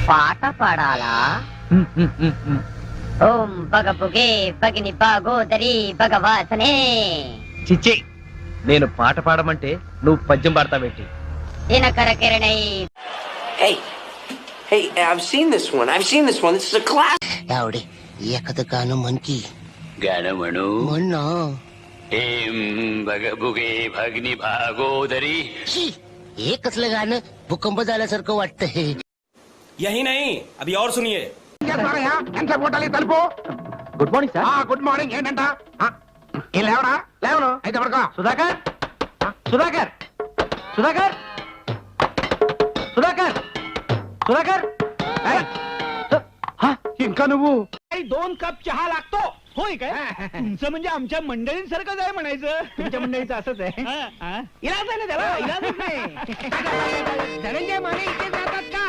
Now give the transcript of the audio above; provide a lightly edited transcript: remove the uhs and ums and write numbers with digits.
పాట పాడాలా? ఓం పగపుగే పగిని బాగోదరి భగవాసనే. చిచ్చి, నేను పాట పాడమంటే నువ్వు పద్యం పాడతావేంటి? దినకర కిరణై. Hey, I've seen this one. This is a class. यावडे एखादं गाणं म्हण की. गाणं म्हणू? म्हण ना. हेम भगभुगे भगनी भागोदरी. हे कसलं गाणं भूकंप झाल्यासारखं वाटतंय. यही नहीं, अभी और सुनिए. Good morning sir. Good morning. ఏంటంట లేవడా? లేవను అయితే పడుకో. సుధాకర్, సుధాకర్, సుధాకర్, సుధాకర్, సుధాకర్. ఇంకా నువ్వు 2 कप चहा लागतो. होय काय? तुमचं म्हणजे आमच्या मंडळींसारखंच आहे म्हणायचं. तुमच्या मंडळीचं असंच आहे. इलाज आहे ना त्याला, इलाजच नाही. धनंजय माने इथे जातात का?